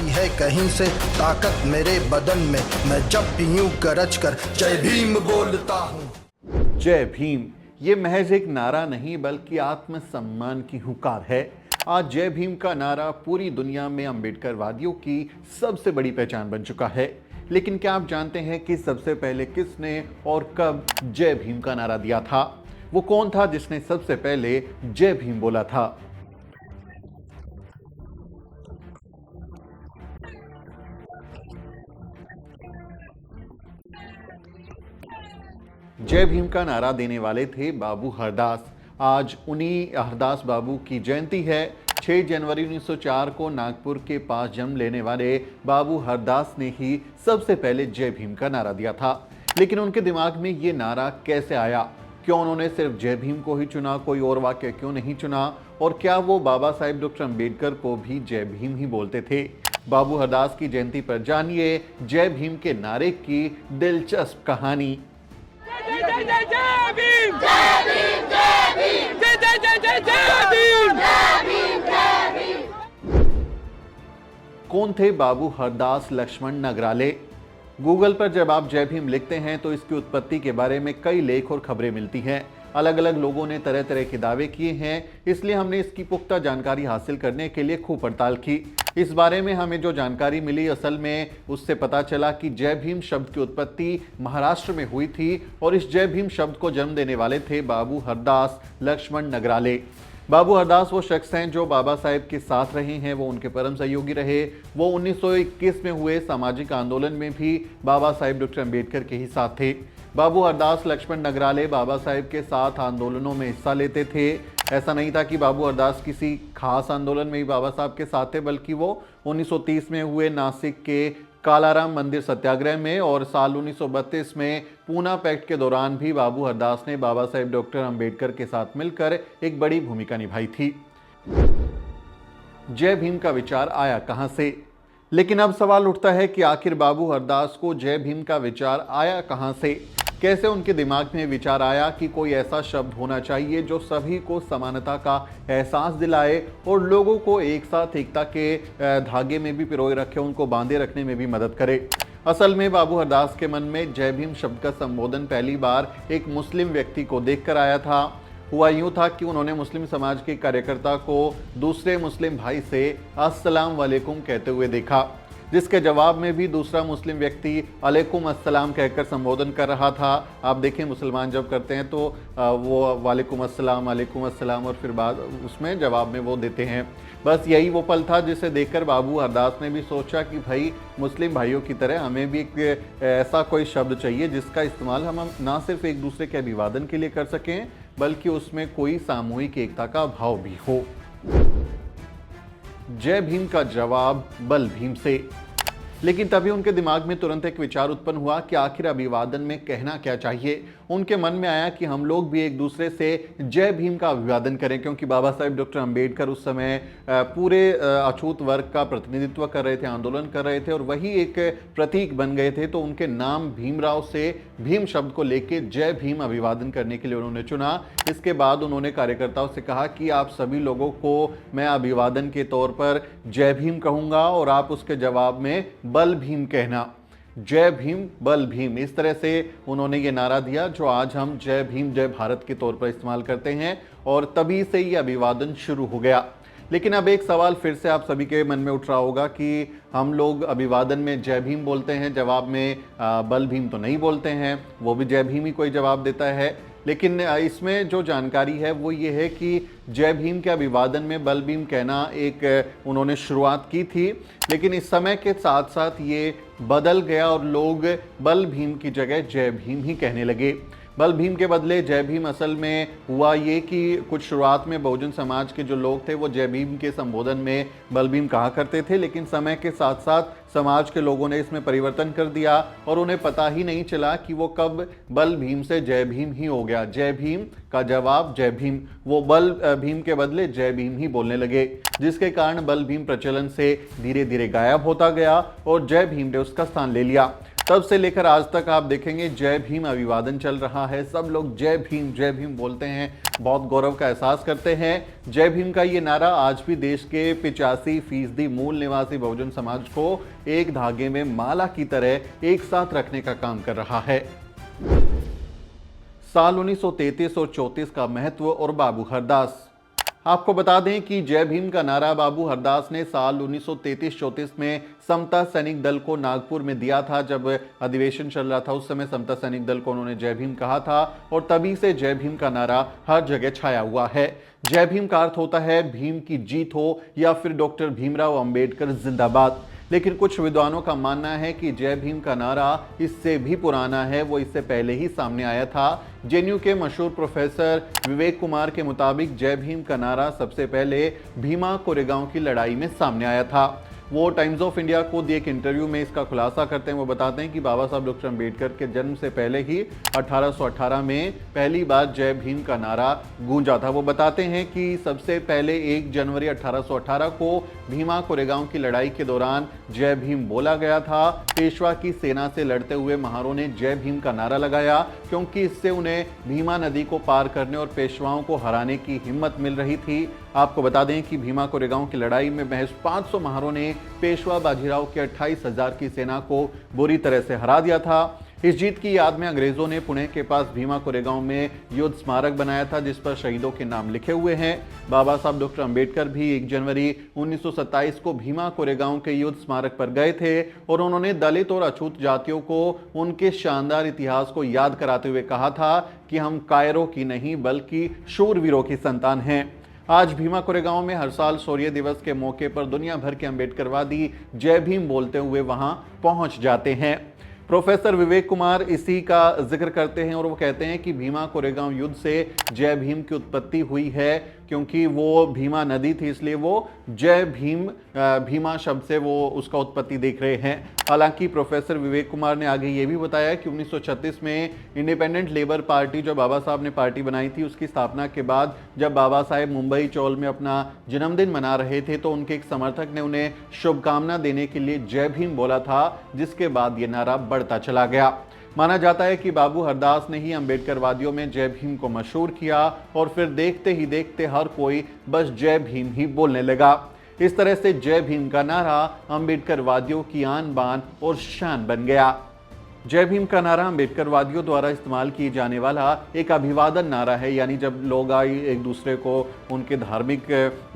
आती है कहीं से ताकत मेरे बदन में, मैं जब भी यूं गरज कर जय भीम बोलता हूँ। जय भीम ये महज एक नारा नहीं बल्कि आत्मसम्मान की हुंकार है। आज जय भीम का नारा पूरी दुनिया में अम्बेडकरवादियों की सबसे बड़ी पहचान बन चुका है। लेकिन क्या आप जानते हैं कि सबसे पहले किसने और कब जय भीम का नारा दिया था? वो कौन था जिसने सबसे पहले जय भीम बोला था? जय भीम का नारा देने वाले थे बाबू हरदास। आज उन्हीं हरदास बाबू की जयंती है। 6 जनवरी 1904 को नागपुर के पास जन्म लेने वाले बाबू हरदास ने ही सबसे पहले जय भीम का नारा दिया था। लेकिन उनके दिमाग में ये नारा कैसे आया? क्यों उन्होंने सिर्फ जय भीम को ही चुना, कोई और वाक्य क्यों नहीं चुना? और क्या वो बाबा साहेब डॉक्टर अम्बेडकर को भी जय भीम ही बोलते थे? बाबू हरदास की जयंती पर जानिए जय भीम के नारे की दिलचस्प कहानी। जय जय जय जय भीम, जय भीम, जय भीम, जय जय जय जय जय भीम, जय भीम, जय भीम। कौन थे बाबू हरदास लक्ष्मण नगराले? गूगल पर जब आप जय भीम लिखते हैं तो इसकी उत्पत्ति के बारे में कई लेख और खबरें मिलती हैं। अलग अलग लोगों ने तरह तरह के दावे किए हैं, इसलिए हमने इसकी पुख्ता जानकारी हासिल करने के लिए खूब पड़ताल की। इस बारे में हमें जो जानकारी मिली असल में उससे पता चला कि जय भीम शब्द की उत्पत्ति महाराष्ट्र में हुई थी और इस जय भीम शब्द को जन्म देने वाले थे बाबू हरदास लक्ष्मण नगराले। बाबू हरदास वो शख्स हैं जो बाबा साहेब के साथ रहे हैं, वो उनके परम सहयोगी रहे। वो 1921 में हुए सामाजिक आंदोलन में भी बाबा साहेब डॉक्टर अम्बेडकर के ही साथ थे। बाबू हरदास लक्ष्मण नगराले बाबा साहेब के साथ आंदोलनों में हिस्सा लेते थे। ऐसा नहीं था कि बाबू हरदास किसी खास आंदोलन में ही बाबा साहब के साथ थे, बल्कि वो 1930 में हुए नासिक के कालाराम मंदिर सत्याग्रह में और साल 1932 में पूना पैक्ट के दौरान भी बाबू हरदास ने बाबा साहेब डॉक्टर अम्बेडकर के साथ मिलकर एक बड़ी भूमिका निभाई थी। जय भीम का विचार आया कहां से? लेकिन अब सवाल उठता है कि आखिर बाबू हरदास को जय भीम का विचार आया कहां से? कैसे उनके दिमाग में विचार आया कि कोई ऐसा शब्द होना चाहिए जो सभी को समानता का एहसास दिलाए और लोगों को एक साथ एकता के धागे में भी पिरोए रखे, उनको बांधे रखने में भी मदद करे? असल में बाबू हरदास के मन में जय भीम शब्द का संबोधन पहली बार एक मुस्लिम व्यक्ति को देखकर आया था। हुआ यूं था कि उन्होंने मुस्लिम समाज के कार्यकर्ता को दूसरे मुस्लिम भाई से अस्सलाम वालेकुम कहते हुए देखा, जिसके जवाब में भी दूसरा मुस्लिम व्यक्ति अलैकुम अस्सलाम कहकर संबोधन कर रहा था। आप देखें मुसलमान जब करते हैं तो वो वालेकुम अस्सलाम और फिर बाद उसमें जवाब में वो देते हैं। बस यही वो पल था जिसे देखकर बाबू हरदास ने भी सोचा कि भाई मुस्लिम भाइयों की तरह हमें भी एक ऐसा कोई शब्द चाहिए जिसका इस्तेमाल हम ना सिर्फ एक दूसरे के अभिवादन के लिए कर सकें बल्कि उसमें कोई सामूहिक एकता का भाव भी हो। जय भीम का जवाब बल भीम से। लेकिन तभी उनके दिमाग में तुरंत एक विचार उत्पन्न हुआ कि आखिर अभिवादन में कहना क्या चाहिए। उनके मन में आया कि हम लोग भी एक दूसरे से जय भीम का अभिवादन करें, क्योंकि बाबा साहेब डॉक्टर अम्बेडकर उस समय पूरे अछूत वर्ग का प्रतिनिधित्व कर रहे थे, आंदोलन कर रहे थे और वही एक प्रतीक बन गए थे। तो उनके नाम भीमराव से भीम शब्द को लेके जय भीम अभिवादन करने के लिए उन्होंने चुना। इसके बाद उन्होंने कार्यकर्ताओं से कहा कि आप सभी लोगों को मैं अभिवादन के तौर पर जय भीम कहूँगा और आप उसके जवाब में बल भीम कहना। जय भीम बल भीम, इस तरह से उन्होंने ये नारा दिया जो आज हम जय भीम जय भारत के तौर पर इस्तेमाल करते हैं और तभी से ये अभिवादन शुरू हो गया। लेकिन अब एक सवाल फिर से आप सभी के मन में उठ रहा होगा कि हम लोग अभिवादन में जय भीम बोलते हैं, जवाब में बल भीम तो नहीं बोलते हैं, वो भी जय भीम ही कोई जवाब देता है। लेकिन इसमें जो जानकारी है वो ये है कि जय भीम के अभिवादन में बल भीम कहना एक उन्होंने शुरुआत की थी, लेकिन इस समय के साथ साथ ये बदल गया और लोग बल भीम की जगह जय भीम ही कहने लगे। बल भीम के बदले जय भीम असल में हुआ ये कि कुछ शुरुआत में बहुजन समाज के जो लोग थे वो जय भीम के संबोधन में बल भीम कहा करते थे, लेकिन समय के साथ साथ समाज के लोगों ने इसमें परिवर्तन कर दिया और उन्हें पता ही नहीं चला कि वो कब बल भीम से जय भीम ही हो गया। जय भीम का जवाब जय भीम, वो बल भीम के बदले जय भीम ही बोलने लगे, जिसके कारण बल भीम प्रचलन से धीरे धीरे गायब होता गया और जय भीम ने उसका स्थान ले लिया। तब से लेकर आज तक आप देखेंगे जय भीम अभिवादन चल रहा है। सब लोग जय भीम बोलते हैं, बहुत गौरव का एहसास करते हैं। जय भीम का ये नारा आज भी देश के 85% मूल निवासी बहुजन समाज को एक धागे में माला की तरह एक साथ रखने का काम कर रहा है। साल 1933 और 34 का महत्व और बाबू हरदास। आपको बता दें कि जय भीम का नारा बाबू हरदास ने साल 1933-34 में समता सैनिक दल को नागपुर में दिया था। जब अधिवेशन चल रहा था उस समय समता सैनिक दल को उन्होंने जय भीम कहा था और तभी से जय भीम का नारा हर जगह छाया हुआ है। जय भीम का अर्थ होता है भीम की जीत हो या फिर डॉक्टर भीमराव अंबेडकर जिंदाबाद। लेकिन कुछ विद्वानों का मानना है कि जय भीम का नारा इससे भी पुराना है, वो इससे पहले ही सामने आया था। जेएनयू के मशहूर प्रोफेसर विवेक कुमार के मुताबिक जय भीम का नारा सबसे पहले भीमा कोरेगांव की लड़ाई में सामने आया था। वो टाइम्स ऑफ इंडिया को दिए एक इंटरव्यू में इसका खुलासा करते हैं। वो बताते हैं कि बाबा साहब डॉक्टर अम्बेडकर के जन्म से पहले ही 1818 में पहली बार जय भीम का नारा गूंजा था। वो बताते हैं कि सबसे पहले 1 जनवरी 1818 को भीमा कोरेगांव की लड़ाई के दौरान जय भीम बोला गया था। पेशवा की सेना से लड़ते हुए महारों ने जय भीम का नारा लगाया क्योंकि इससे उन्हें भीमा नदी को पार करने और पेशवाओं को हराने की हिम्मत मिल रही थी। आपको बता दें कि भीमा कोरेगांव की लड़ाई में महज 500 महारों ने पेशवा बाजीराव के 28,000 की सेना को बुरी तरह से हरा दिया था। इस जीत की याद में अंग्रेजों ने पुणे के पास भीमा कोरेगांव में युद्ध स्मारक बनाया था जिस पर शहीदों के नाम लिखे हुए हैं। बाबा साहब डॉक्टर अम्बेडकर भी 1 जनवरी 1927 को भीमा कोरेगांव के युद्ध स्मारक पर गए थे और उन्होंने दलित और अछूत जातियों को उनके शानदार इतिहास को याद कराते हुए कहा था कि हम कायरों की नहीं बल्कि शूरवीरों की संतान हैं। आज भीमा कोरेगांव में हर साल शौर्य दिवस के मौके पर दुनिया भर के अम्बेडकरवादी जय भीम बोलते हुए वहां पहुंच जाते हैं। प्रोफेसर विवेक कुमार इसी का जिक्र करते हैं और वो कहते हैं कि भीमा कोरेगांव युद्ध से जय भीम की उत्पत्ति हुई है क्योंकि वो भीमा नदी थी, इसलिए वो जय भीम भीमा शब्द से वो उसका उत्पत्ति देख रहे हैं। हालांकि प्रोफेसर विवेक कुमार ने आगे ये भी बताया कि 1936 में इंडिपेंडेंट लेबर पार्टी जो बाबा साहब ने पार्टी बनाई थी उसकी स्थापना के बाद जब बाबा साहेब मुंबई चौल में अपना जन्मदिन मना रहे थे तो उनके एक समर्थक ने उन्हें शुभकामना देने के लिए जय भीम बोला था, जिसके बाद ये नारा बढ़ता चला गया। माना जाता है कि बाबू हरदास ने ही अम्बेडकरवादियों में जय भीम को मशहूर किया और फिर देखते ही देखते हर कोई बस जय भीम ही बोलने लगा। इस तरह से जय भीम का नारा अम्बेडकरवादियों की आन बान और शान बन गया। जय भीम का नारा अम्बेडकरवादियों द्वारा इस्तेमाल किए जाने वाला एक अभिवादन नारा है, यानी जब लोग आए एक दूसरे को उनके धार्मिक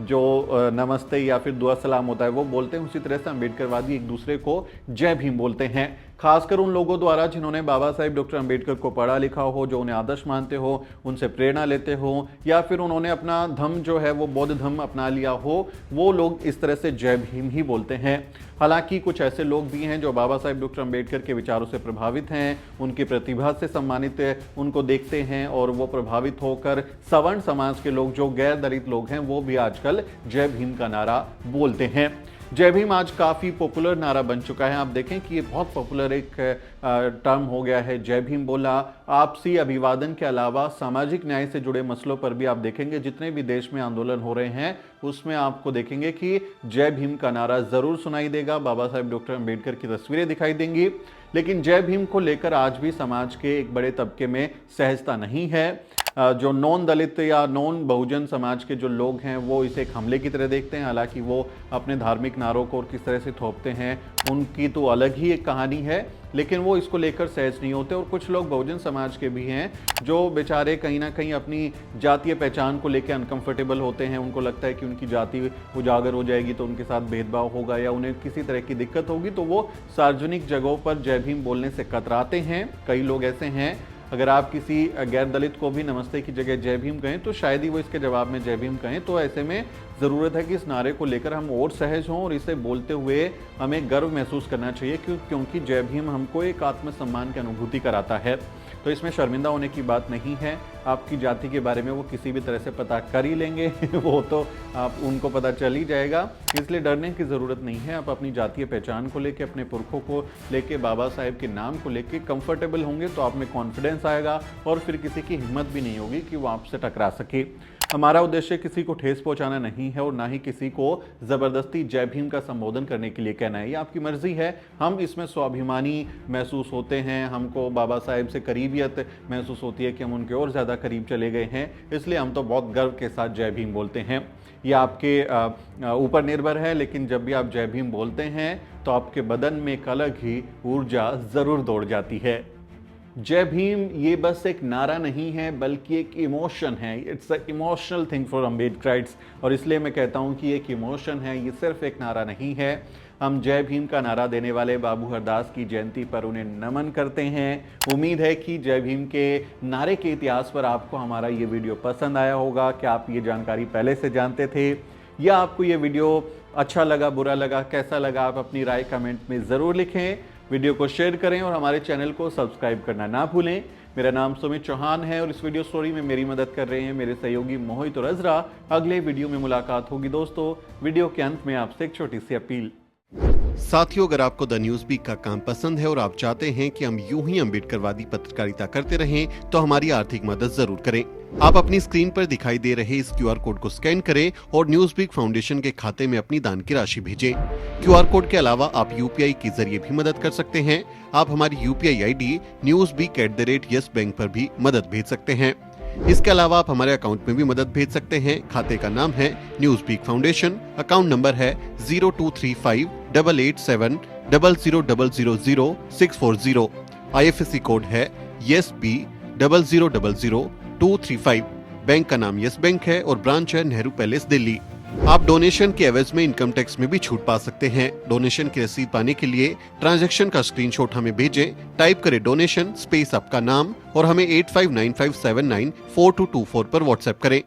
जो नमस्ते या फिर दुआ सलाम होता है वो बोलते हैं, उसी तरह से अम्बेडकरवादी एक दूसरे को जय भीम बोलते हैं। खासकर उन लोगों द्वारा जिन्होंने बाबा साहेब डॉक्टर अम्बेडकर को पढ़ा लिखा हो, जो उन्हें आदर्श मानते हो, उनसे प्रेरणा लेते हो या फिर उन्होंने अपना धर्म जो है वो बौद्ध धर्म अपना लिया हो, वो लोग इस तरह से जय भीम ही बोलते हैं। हालांकि कुछ ऐसे लोग भी हैं जो बाबा साहेब डॉक्टर अम्बेडकर के विचारों से प्रभावित हैं, उनकी प्रतिभा से सम्मानित उनको देखते हैं और वो प्रभावित होकर सवर्ण समाज के लोग जो गैर दलित लोग हैं वो भी आजकल जय भीम का नारा बोलते हैं। जय भीम आज काफ़ी पॉपुलर नारा बन चुका है। आप देखें कि ये बहुत पॉपुलर एक टर्म हो गया है जय भीम बोला। आपसी अभिवादन के अलावा सामाजिक न्याय से जुड़े मसलों पर भी आप देखेंगे जितने भी देश में आंदोलन हो रहे हैं उसमें आपको देखेंगे कि जय भीम का नारा ज़रूर सुनाई देगा, बाबा साहेब डॉक्टर अम्बेडकर की तस्वीरें दिखाई देंगी। लेकिन जय भीम को लेकर आज भी समाज के एक बड़े तबके में सहजता नहीं है। जो नॉन दलित या नॉन बहुजन समाज के जो लोग हैं वो इसे एक हमले की तरह देखते हैं। हालांकि वो अपने धार्मिक नारों को और किस तरह से थोपते हैं उनकी तो अलग ही एक कहानी है, लेकिन वो इसको लेकर सहज नहीं होते। और कुछ लोग बहुजन समाज के भी हैं जो बेचारे कहीं ना कहीं अपनी जातीय पहचान को लेकर अनकंफर्टेबल होते हैं। उनको लगता है कि उनकी जाति उजागर हो जाएगी तो उनके साथ भेदभाव होगा या उन्हें किसी तरह की दिक्कत होगी, तो वो सार्वजनिक जगहों पर जय भीम बोलने से कतराते हैं। कई लोग ऐसे हैं, अगर आप किसी गैर दलित को भी नमस्ते की जगह जय भीम कहें तो शायद ही वो इसके जवाब में जय भीम कहें। तो ऐसे में ज़रूरत है कि इस नारे को लेकर हम और सहज हों और इसे बोलते हुए हमें गर्व महसूस करना चाहिए क्योंकि जय भीम हमको एक आत्मसम्मान की अनुभूति कराता है। तो इसमें शर्मिंदा होने की बात नहीं है। आपकी जाति के बारे में वो किसी भी तरह से पता कर ही लेंगे वो तो आप उनको पता चल ही जाएगा, इसलिए डरने की ज़रूरत नहीं है। आप अपनी जातीय पहचान को लेके, अपने पुरखों को लेके, बाबा साहेब के नाम को लेके कंफर्टेबल होंगे तो आप में कॉन्फिडेंस आएगा और फिर किसी की हिम्मत भी नहीं होगी कि वो आपसे टकरा सके। हमारा उद्देश्य किसी को ठेस पहुंचाना नहीं है और ना ही किसी को जबरदस्ती जय भीम का संबोधन करने के लिए कहना है। ये आपकी मर्जी है। हम इसमें स्वाभिमानी महसूस होते हैं, हमको बाबा साहेब से करीबियत महसूस होती है कि हम उनके और ज़्यादा करीब चले गए हैं, इसलिए हम तो बहुत गर्व के साथ जय भीम बोलते हैं। ये आपके ऊपर निर्भर है, लेकिन जब भी आप जय भीम बोलते हैं तो आपके बदन में एक अलग ही ऊर्जा ज़रूर दौड़ जाती है। जय भीम ये बस एक नारा नहीं है, बल्कि एक इमोशन है। It's a emotional thing for Ambedkarites, और इसलिए मैं कहता हूँ कि एक इमोशन है, ये सिर्फ एक नारा नहीं है। हम जय भीम का नारा देने वाले बाबू हरदास की जयंती पर उन्हें नमन करते हैं। उम्मीद है कि जय भीम के नारे के इतिहास पर आपको हमारा ये वीडियो पसंद आया होगा। क्या आप ये जानकारी पहले से जानते थे, या आपको ये वीडियो अच्छा लगा, बुरा लगा, कैसा लगा? आप अपनी राय कमेंट में ज़रूर लिखें। वीडियो को शेयर करें और हमारे चैनल को सब्सक्राइब करना ना भूलें। मेरा नाम सुमित चौहान है और इस वीडियो स्टोरी में मेरी मदद कर रहे हैं मेरे सहयोगी मोहित और अजरा। अगले वीडियो में मुलाकात होगी दोस्तों। वीडियो के अंत में आपसे एक छोटी सी अपील। साथियों, अगर आपको द न्यूज वीक का काम पसंद है और आप चाहते हैं कि हम यूं ही अम्बेडकरवादी पत्रकारिता करते रहें, तो हमारी आर्थिक मदद जरूर करें। आप अपनी स्क्रीन पर दिखाई दे रहे इस QR कोड को स्कैन करें और न्यूज वीक फाउंडेशन के खाते में अपनी दान की राशि भेजें। QR कोड के अलावा आप UPI के जरिए भी मदद कर सकते हैं। आप हमारी UPI ID newsweek@YesBank पर भी मदद भेज सकते हैं। इसके अलावा आप हमारे अकाउंट में भी मदद भेज सकते हैं। खाते का नाम है news week foundation, account number है 02358800000640। IFSC कोड है YesB000235। बैंक का नाम यस बैंक है और ब्रांच है नेहरू पैलेस, दिल्ली। आप डोनेशन के एवज में इनकम टैक्स में भी छूट पा सकते हैं। डोनेशन की रसीद पाने के लिए ट्रांजैक्शन का स्क्रीनशॉट हमें भेजें। टाइप करें डोनेशन स्पेस आपका नाम और हमें 8595794224 पर व्हाट्सएप करें।